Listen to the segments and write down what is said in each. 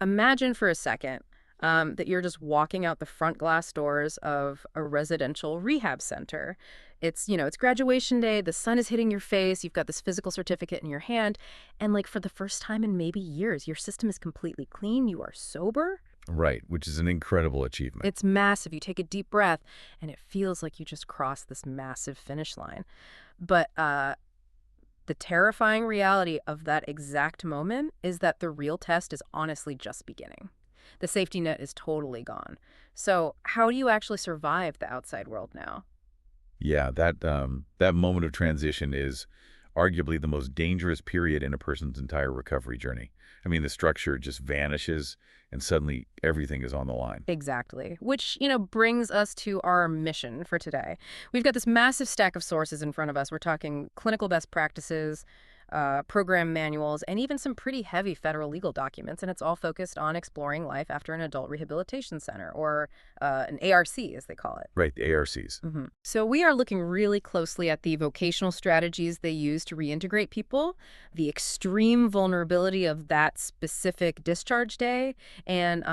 Imagine for a second that you're just walking out the front glass doors of a residential rehab center. It's graduation day, the sun is hitting your face, you've got this physical certificate in your hand, and like for the first time in maybe years, your system is completely clean, you are sober. Right, which is an incredible achievement. It's massive. You take a deep breath, and it feels like you just crossed this massive finish line. But the terrifying reality of that exact moment is that the real test is honestly just beginning. The safety net is totally gone. So, how do you actually survive the outside world now? Yeah, that moment of transition is arguably the most dangerous period in a person's entire recovery journey. I mean, the structure just vanishes and suddenly everything is on the line. Exactly. Which brings us to our mission for today. We've got this massive stack of sources in front of us. We're talking clinical best practices, program manuals, and even some pretty heavy federal legal documents. And it's all focused on exploring life after an adult rehabilitation center, or an ARC, as they call it. Right, the ARCs. So we are looking really closely at the vocational strategies they use to reintegrate people, the extreme vulnerability of that specific discharge day, and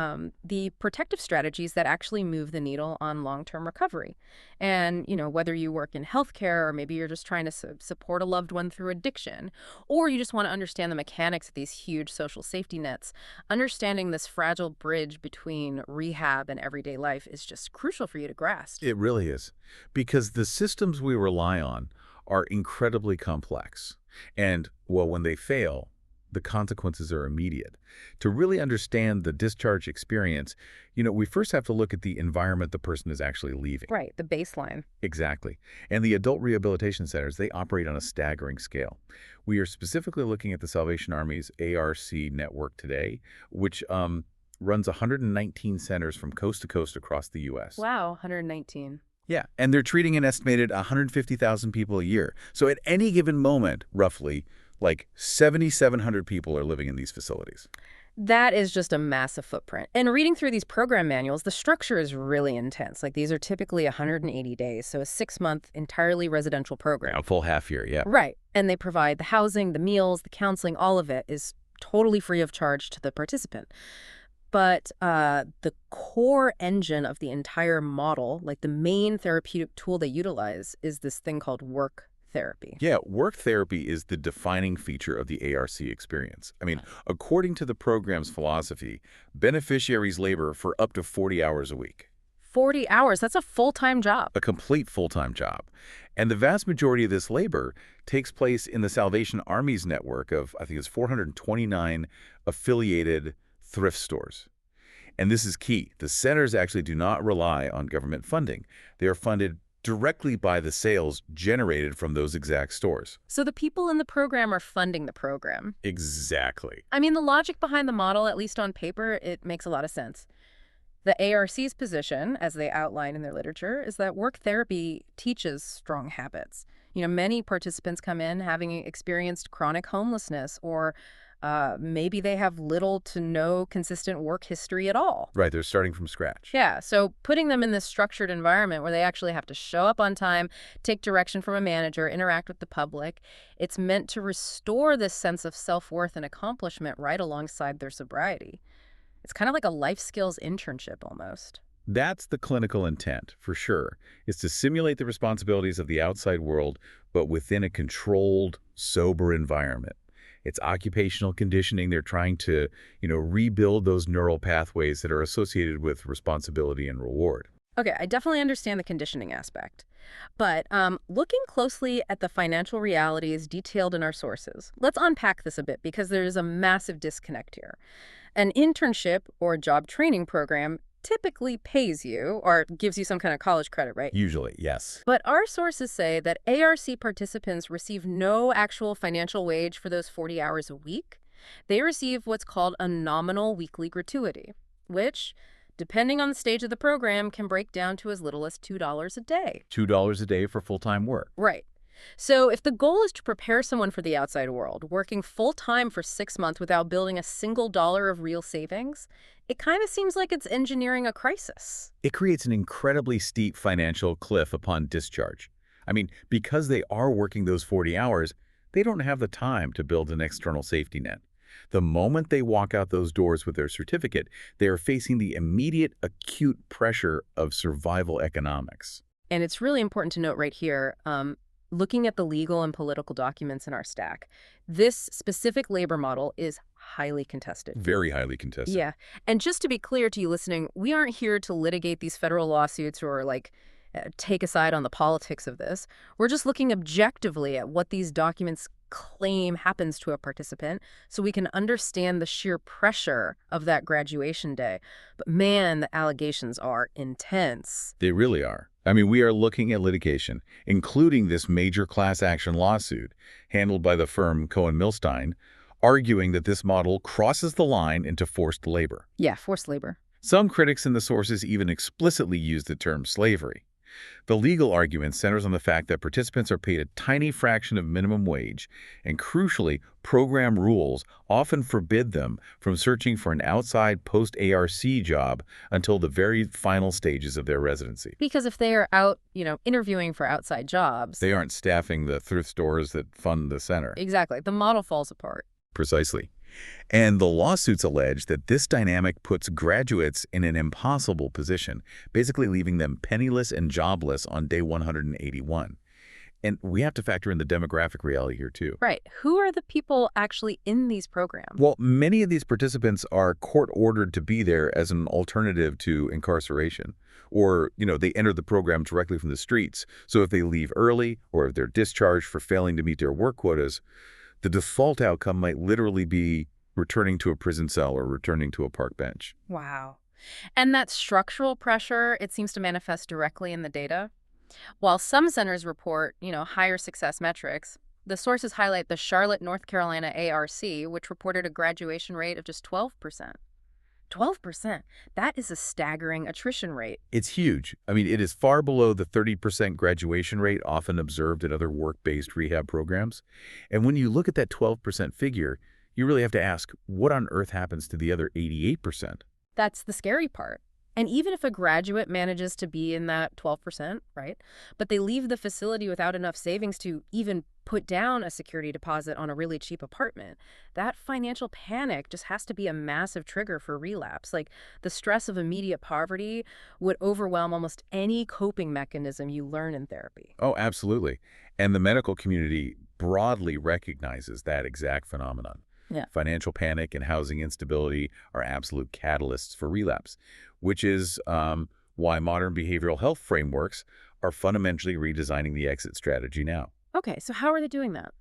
the protective strategies that actually move the needle on long-term recovery. And whether you work in healthcare or maybe you're just trying to support a loved one through addiction, or you just want to understand the mechanics of these huge social safety nets, understanding this fragile bridge between rehab and everyday life is just crucial for you to grasp. It really is. Because the systems we rely on are incredibly complex. And, well, when they fail, the consequences are immediate. To really understand the discharge experience, we first have to look at the environment the person is actually leaving. Right, the baseline. Exactly. And the adult rehabilitation centers, they operate on a staggering scale. We are specifically looking at the Salvation Army's ARC network today, which runs 119 centers from coast to coast across the U.S. Wow, 119. Yeah, and they're treating an estimated 150,000 people a year. So at any given moment, roughly, like 7,700 people are living in these facilities. That is just a massive footprint. And reading through these program manuals, the structure is really intense. Like these are typically 180 days, so a 6-month entirely residential program. A full half year, yeah. Right. And they provide the housing, the meals, the counseling, all of it is totally free of charge to the participant. But the core engine of the entire model, like the main therapeutic tool they utilize, is this thing called work therapy. Yeah, work therapy is the defining feature of the ARC experience. I mean, according to the program's philosophy, beneficiaries labor for up to 40 hours a week. 40 hours, that's a full-time job. A complete full-time job. And the vast majority of this labor takes place in the Salvation Army's network of, I think it's 429 affiliated thrift stores. And this is key. The centers actually do not rely on government funding. They are funded directly by the sales generated from those exact stores. So the people in the program are funding the program. Exactly. I mean, the logic behind the model, at least on paper, it makes a lot of sense. The ARC's position, as they outline in their literature, is that work therapy teaches strong habits. Many participants come in having experienced chronic homelessness, or maybe they have little to no consistent work history at all. Right, they're starting from scratch. Yeah, so putting them in this structured environment where they actually have to show up on time, take direction from a manager, interact with the public, it's meant to restore this sense of self-worth and accomplishment right alongside their sobriety. It's kind of like a life skills internship almost. That's the clinical intent, for sure, is to simulate the responsibilities of the outside world, but within a controlled, sober environment. It's occupational conditioning. They're trying to, rebuild those neural pathways that are associated with responsibility and reward. Okay, I definitely understand the conditioning aspect. But looking closely at the financial realities detailed in our sources, let's unpack this a bit because there is a massive disconnect here. An internship or job training program typically pays you or gives you some kind of college credit, right? Usually, yes. But our sources say that ARC participants receive no actual financial wage for those 40 hours a week. They receive what's called a nominal weekly gratuity, which, depending on the stage of the program, can break down to as little as $2 a day. $2 a day for full-time work. Right. So if the goal is to prepare someone for the outside world, working full-time for 6 months without building a single dollar of real savings, it kind of seems like it's engineering a crisis. It creates an incredibly steep financial cliff upon discharge. I mean, because they are working those 40 hours, they don't have the time to build an external safety net. The moment they walk out those doors with their certificate, they are facing the immediate acute pressure of survival economics. And it's really important to note right here, looking at the legal and political documents in our stack, this specific labor model is highly contested. Very highly contested. Yeah. And just to be clear to you listening, we aren't here to litigate these federal lawsuits or take a side on the politics of this. We're just looking objectively at what these documents claim happens to a participant so we can understand the sheer pressure of that graduation day. But man, the allegations are intense. They really are. I mean, we are looking at litigation, including this major class action lawsuit handled by the firm Cohen-Milstein, arguing that this model crosses the line into forced labor. Yeah, forced labor. Some critics in the sources even explicitly use the term slavery. The legal argument centers on the fact that participants are paid a tiny fraction of minimum wage, and crucially, program rules often forbid them from searching for an outside post-ARC job until the very final stages of their residency. Because if they are out, interviewing for outside jobs. They aren't staffing the thrift stores that fund the center. Exactly. The model falls apart. Precisely. And the lawsuits allege that this dynamic puts graduates in an impossible position, basically leaving them penniless and jobless on day 181. And we have to factor in the demographic reality here, too. Right. Who are the people actually in these programs? Well, many of these participants are court-ordered to be there as an alternative to incarceration. Or, they enter the program directly from the streets. So if they leave early or if they're discharged for failing to meet their work quotas, the default outcome might literally be returning to a prison cell or returning to a park bench. Wow. And that structural pressure, it seems to manifest directly in the data. While some centers report, higher success metrics, the sources highlight the Charlotte, North Carolina ARC, which reported a graduation rate of just 12%. 12%. That is a staggering attrition rate. It's huge. I mean, it is far below the 30% graduation rate often observed in other work-based rehab programs. And when you look at that 12% figure, you really have to ask, what on earth happens to the other 88%? That's the scary part. And even if a graduate manages to be in that 12%, right, but they leave the facility without enough savings to even put down a security deposit on a really cheap apartment, that financial panic just has to be a massive trigger for relapse. Like, the stress of immediate poverty would overwhelm almost any coping mechanism you learn in therapy. Oh, absolutely. And the medical community broadly recognizes that exact phenomenon. Yeah. Financial panic and housing instability are absolute catalysts for relapse, which is why modern behavioral health frameworks are fundamentally redesigning the exit strategy now. Okay, so how are they doing that?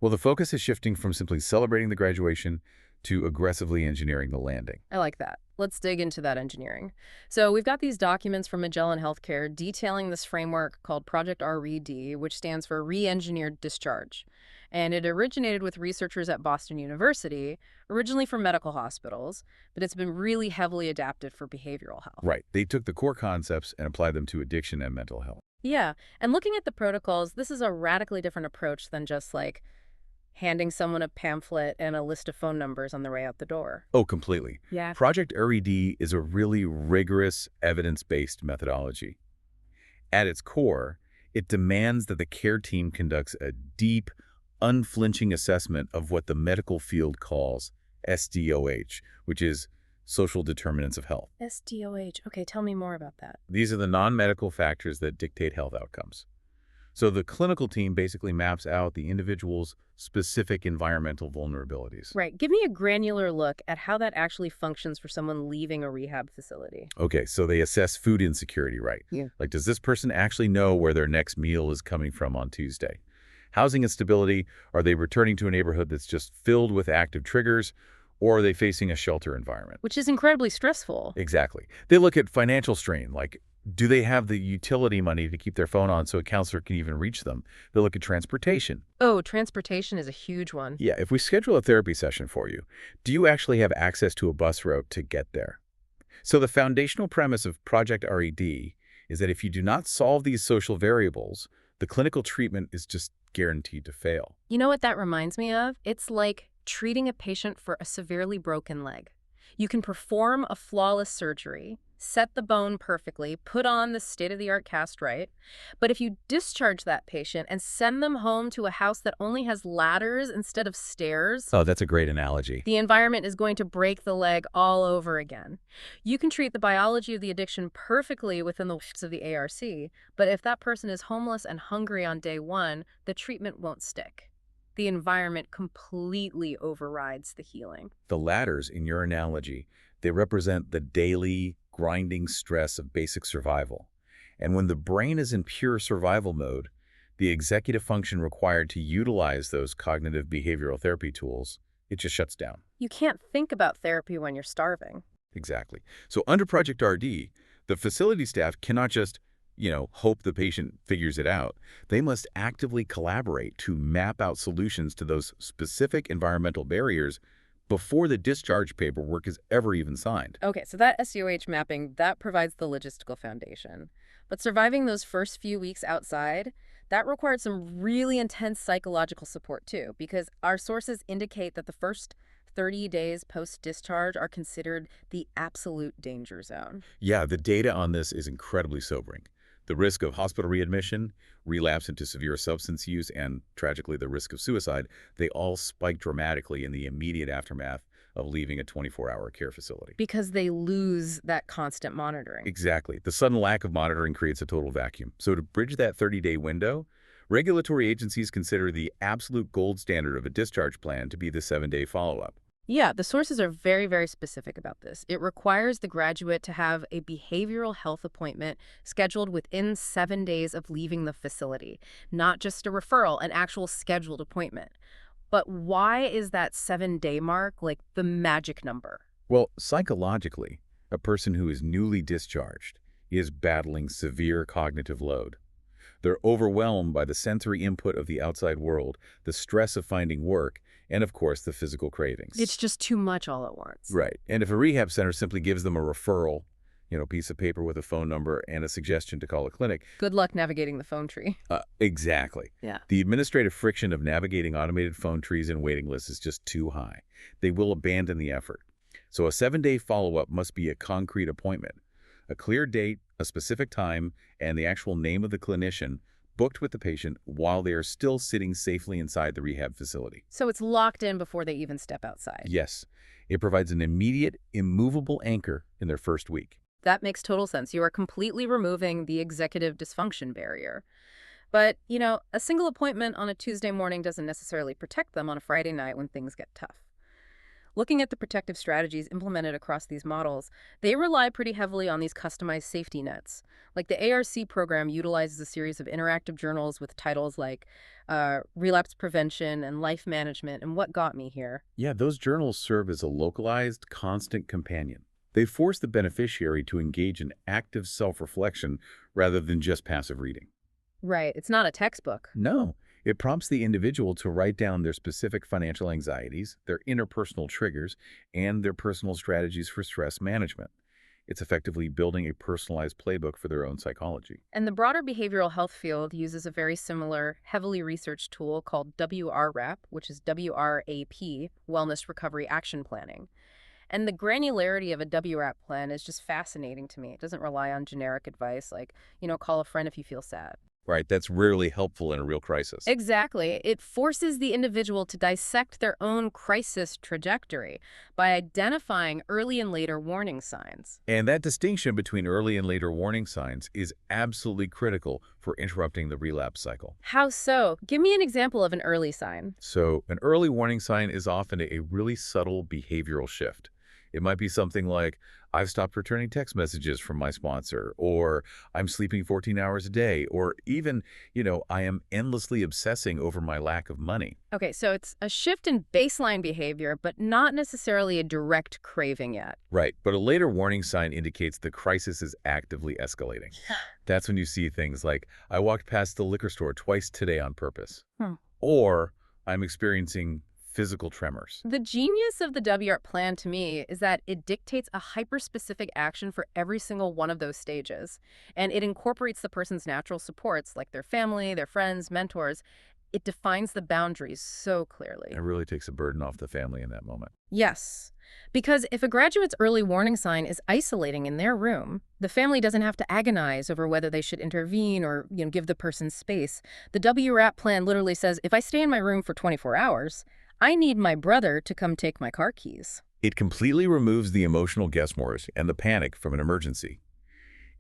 Well, the focus is shifting from simply celebrating the graduation to aggressively engineering the landing. I like that. Let's dig into that engineering. So we've got these documents from Magellan Healthcare detailing this framework called Project RED, which stands for Re-Engineered Discharge. And it originated with researchers at Boston University, originally for medical hospitals, but it's been really heavily adapted for behavioral health. Right. They took the core concepts and applied them to addiction and mental health. Yeah, and looking at the protocols, this is a radically different approach than just handing someone a pamphlet and a list of phone numbers on their way out the door. Oh, completely. Yeah. Project RED is a really rigorous, evidence-based methodology. At its core, it demands that the care team conducts a deep, unflinching assessment of what the medical field calls SDOH, which is social determinants of health. SDOH. Okay, tell me more about that. These are the non-medical factors that dictate health outcomes. So the clinical team basically maps out the individual's specific environmental vulnerabilities. Right. Give me a granular look at how that actually functions for someone leaving a rehab facility. Okay, so they assess food insecurity, right? Yeah. Like, does this person actually know where their next meal is coming from on Tuesday? Housing instability, are they returning to a neighborhood that's just filled with active triggers, or are they facing a shelter environment? Which is incredibly stressful. Exactly. They look at financial strain, like, do they have the utility money to keep their phone on so a counselor can even reach them? They look at transportation. Oh, transportation is a huge one. Yeah, if we schedule a therapy session for you, do you actually have access to a bus route to get there? So the foundational premise of Project RED is that if you do not solve these social variables, the clinical treatment is just guaranteed to fail. You know what that reminds me of? It's like treating a patient for a severely broken leg. You can perform a flawless surgery, set the bone perfectly, put on the state-of-the-art cast right. But if you discharge that patient and send them home to a house that only has ladders instead of stairs, Oh, that's a great analogy. the environment is going to break the leg all over again. You can treat the biology of the addiction perfectly within the limits of the ARC, but if that person is homeless and hungry on day one, the treatment won't stick. The environment completely overrides the healing. The ladders, in your analogy, they represent the daily, grinding stress of basic survival. And when the brain is in pure survival mode, the executive function required to utilize those cognitive behavioral therapy tools, it just shuts down. You can't think about therapy when you're starving. Exactly. So under Project RD, the facility staff cannot just, hope the patient figures it out. They must actively collaborate to map out solutions to those specific environmental barriers before the discharge paperwork is ever even signed. Okay, so that SUH mapping, that provides the logistical foundation. But surviving those first few weeks outside, that required some really intense psychological support too, because our sources indicate that the first 30 days post-discharge are considered the absolute danger zone. Yeah, the data on this is incredibly sobering. The risk of hospital readmission, relapse into severe substance use, and tragically the risk of suicide, they all spike dramatically in the immediate aftermath of leaving a 24-hour care facility. Because they lose that constant monitoring. Exactly. The sudden lack of monitoring creates a total vacuum. So to bridge that 30-day window, regulatory agencies consider the absolute gold standard of a discharge plan to be the 7-day follow-up. Yeah, the sources are very, very specific about this. It requires the graduate to have a behavioral health appointment scheduled within 7 days of leaving the facility, not just a referral, an actual scheduled appointment. But why is that 7-day mark like the magic number? Well, psychologically, a person who is newly discharged is battling severe cognitive load. They're overwhelmed by the sensory input of the outside world, the stress of finding work, and of course, the physical cravings. It's just too much all at once. Right. And if a rehab center simply gives them a referral, piece of paper with a phone number and a suggestion to call a clinic. Good luck navigating the phone tree. Exactly. Yeah. The administrative friction of navigating automated phone trees and waiting lists is just too high. They will abandon the effort. So a 7-day follow-up must be a concrete appointment. A clear date, a specific time, and the actual name of the clinician booked with the patient while they are still sitting safely inside the rehab facility. So it's locked in before they even step outside. Yes, it provides an immediate, immovable anchor in their first week. That makes total sense. You are completely removing the executive dysfunction barrier. But, a single appointment on a Tuesday morning doesn't necessarily protect them on a Friday night when things get tough. Looking at the protective strategies implemented across these models, they rely pretty heavily on these customized safety nets. Like the ARC program utilizes a series of interactive journals with titles like Relapse Prevention and Life Management and What Got Me Here. Yeah, those journals serve as a localized, constant companion. They force the beneficiary to engage in active self-reflection rather than just passive reading. Right, it's not a textbook. No, it prompts the individual to write down their specific financial anxieties, their interpersonal triggers, and their personal strategies for stress management. It's effectively building a personalized playbook for their own psychology. And the broader behavioral health field uses a very similar, heavily researched tool called WRAP, which is WRAP, Wellness Recovery Action Planning. And the granularity of a WRAP plan is just fascinating to me. It doesn't rely on generic advice like, call a friend if you feel sad. Right, that's rarely helpful in a real crisis. Exactly. It forces the individual to dissect their own crisis trajectory by identifying early and later warning signs. And that distinction between early and later warning signs is absolutely critical for interrupting the relapse cycle. How so? Give me an example of an early sign. So an early warning sign is often a really subtle behavioral shift. It might be something like, I've stopped returning text messages from my sponsor, or I'm sleeping 14 hours a day, or even, I am endlessly obsessing over my lack of money. Okay, so it's a shift in baseline behavior, but not necessarily a direct craving yet. Right, but a later warning sign indicates the crisis is actively escalating. That's when you see things like, I walked past the liquor store twice today on purpose, or I'm experiencing physical tremors. The genius of the WRAP plan to me is that it dictates a hyper-specific action for every single one of those stages. And it incorporates the person's natural supports, like their family, their friends, mentors. It defines the boundaries so clearly. It really takes a burden off the family in that moment. Yes. Because if a graduate's early warning sign is isolating in their room, the family doesn't have to agonize over whether they should intervene or, give the person space. The WRAP plan literally says, if I stay in my room for 24 hours, I need my brother to come take my car keys. It completely removes the emotional guesswork and the panic from an emergency.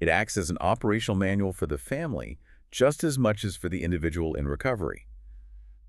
It acts as an operational manual for the family just as much as for the individual in recovery.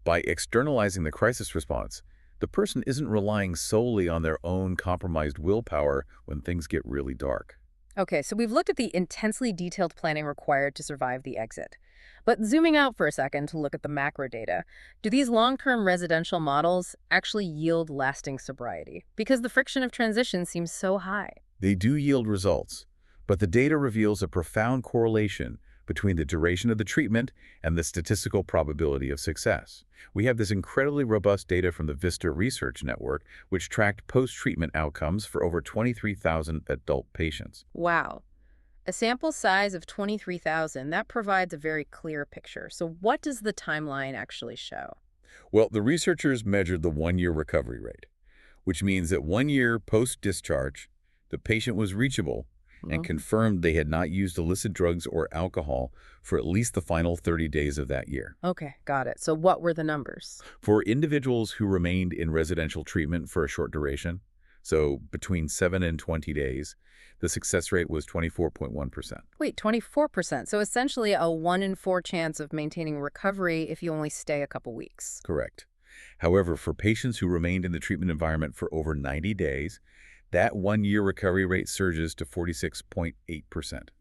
By externalizing the crisis response, the person isn't relying solely on their own compromised willpower when things get really dark. Okay, so we've looked at the intensely detailed planning required to survive the exit. But zooming out for a second to look at the macro data, do these long-term residential models actually yield lasting sobriety? Because the friction of transition seems so high. They do yield results, but the data reveals a profound correlation between the duration of the treatment and the statistical probability of success. We have this incredibly robust data from the VISTA Research Network, which tracked post-treatment outcomes for over 23,000 adult patients. Wow. A sample size of 23,000, that provides a very clear picture. So what does the timeline actually show? Well, the researchers measured the one-year recovery rate, which means that 1 year post-discharge, the patient was reachable and Mhm. confirmed they had not used illicit drugs or alcohol for at least the final 30 days of that year. Okay, got it. So what were the numbers? For individuals who remained in residential treatment for a short duration, so between 7 and 20 days, the success rate was 24.1%. Wait, 24%. So essentially a 1 in 4 chance of maintaining recovery if you only stay a couple weeks. Correct. However, for patients who remained in the treatment environment for over 90 days, that 1 year recovery rate surges to 46.8%.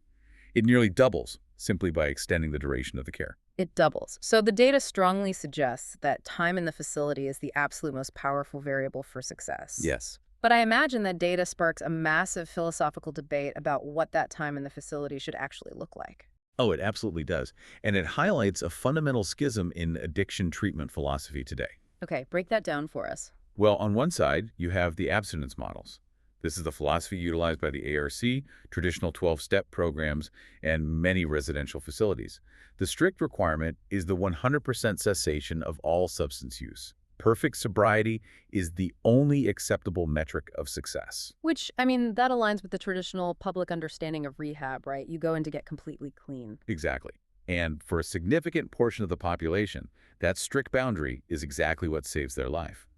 It nearly doubles simply by extending the duration of the care. It doubles. So the data strongly suggests that time in the facility is the absolute most powerful variable for success. Yes. But I imagine that data sparks a massive philosophical debate about what that time in the facility should actually look like. Oh, it absolutely does. And it highlights a fundamental schism in addiction treatment philosophy today. Okay, break that down for us. Well, on one side, you have the abstinence models. This is the philosophy utilized by the ARC, traditional 12-step programs, and many residential facilities. The strict requirement is the 100% cessation of all substance use. Perfect sobriety is the only acceptable metric of success. Which, I mean, that aligns with the traditional public understanding of rehab, right? You go in to get completely clean. Exactly. And for a significant portion of the population, that strict boundary is exactly what saves their life.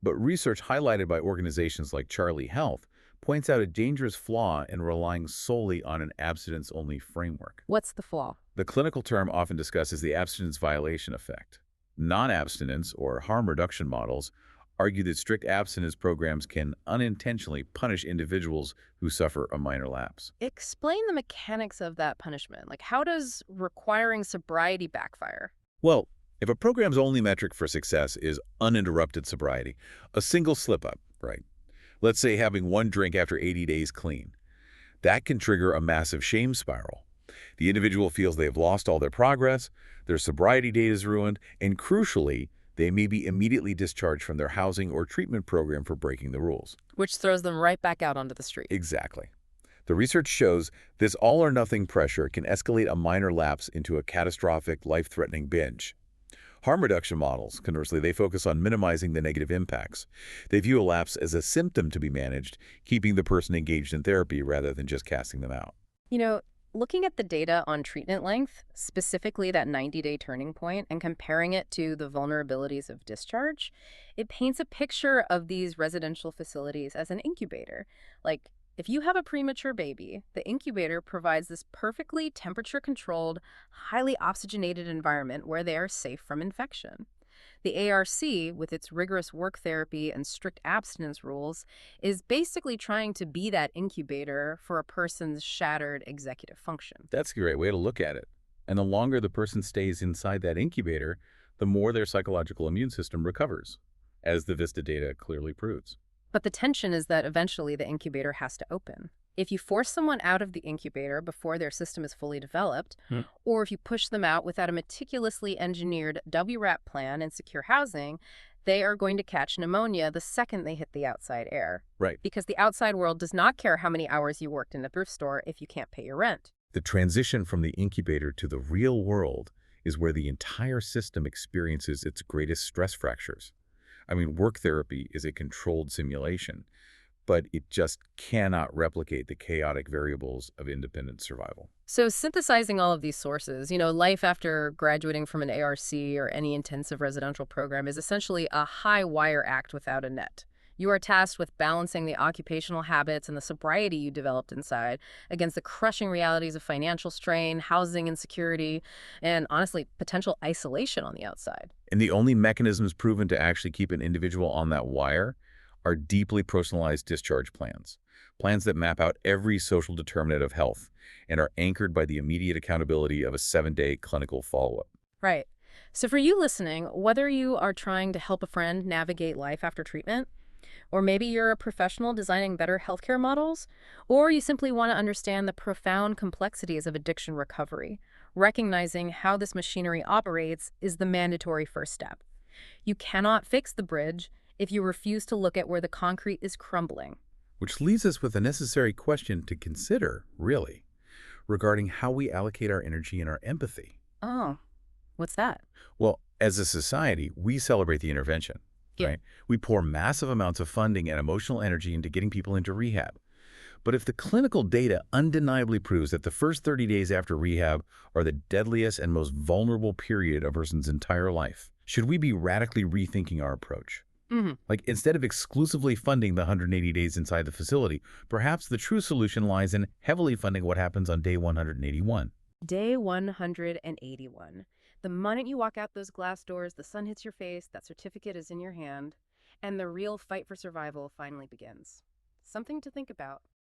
But research highlighted by organizations like Charlie Health points out a dangerous flaw in relying solely on an abstinence-only framework. What's the flaw? The clinical term often discusses the abstinence violation effect. Non-abstinence or harm reduction models argue that strict abstinence programs can unintentionally punish individuals who suffer a minor lapse. Explain the mechanics of that punishment. Like, how does requiring sobriety backfire? Well, if a program's only metric for success is uninterrupted sobriety, a single slip-up, right? Let's say having one drink after 80 days clean. That can trigger a massive shame spiral. The individual feels they have lost all their progress, their sobriety date is ruined, and crucially, they may be immediately discharged from their housing or treatment program for breaking the rules. Which throws them right back out onto the street. Exactly. The research shows this all-or-nothing pressure can escalate a minor lapse into a catastrophic, life-threatening binge. Harm reduction models, conversely, they focus on minimizing the negative impacts. They view a lapse as a symptom to be managed, keeping the person engaged in therapy rather than just casting them out. You know, looking at the data on treatment length, specifically that 90-day turning point, and comparing it to the vulnerabilities of discharge, it paints a picture of these residential facilities as an incubator. Like, if you have a premature baby, the incubator provides this perfectly temperature-controlled, highly oxygenated environment where they are safe from infection. The ARC, with its rigorous work therapy and strict abstinence rules, is basically trying to be that incubator for a person's shattered executive function. That's a great way to look at it. And the longer the person stays inside that incubator, the more their psychological immune system recovers, as the VISTA data clearly proves. But the tension is that eventually the incubator has to open. If you force someone out of the incubator before their system is fully developed, or if you push them out without a meticulously engineered WRAP plan and secure housing, they are going to catch pneumonia the second they hit the outside air. Right. Because the outside world does not care how many hours you worked in a thrift store if you can't pay your rent. The transition from the incubator to the real world is where the entire system experiences its greatest stress fractures. I mean, work therapy is a controlled simulation, but it just cannot replicate the chaotic variables of independent survival. So synthesizing all of these sources, life after graduating from an ARC or any intensive residential program is essentially a high wire act without a net. You are tasked with balancing the occupational habits and the sobriety you developed inside against the crushing realities of financial strain, housing insecurity, and honestly, potential isolation on the outside. And the only mechanisms proven to actually keep an individual on that wire are deeply personalized discharge plans, plans that map out every social determinant of health and are anchored by the immediate accountability of a 7-day clinical follow-up. Right. So for you listening, whether you are trying to help a friend navigate life after treatment, or maybe you're a professional designing better healthcare models, or you simply want to understand the profound complexities of addiction recovery. Recognizing how this machinery operates is the mandatory first step. You cannot fix the bridge if you refuse to look at where the concrete is crumbling. Which leaves us with a necessary question to consider, really, regarding how we allocate our energy and our empathy. Oh, what's that? Well, as a society, we celebrate the intervention, Yeah. right? We pour massive amounts of funding and emotional energy into getting people into rehab. But if the clinical data undeniably proves that the first 30 days after rehab are the deadliest and most vulnerable period of a person's entire life, should we be radically rethinking our approach? hmm Like, instead of exclusively funding the 180 days inside the facility, perhaps the true solution lies in heavily funding what happens on day 181. Day 181. The moment you walk out those glass doors, the sun hits your face, that certificate is in your hand, and the real fight for survival finally begins. Something to think about.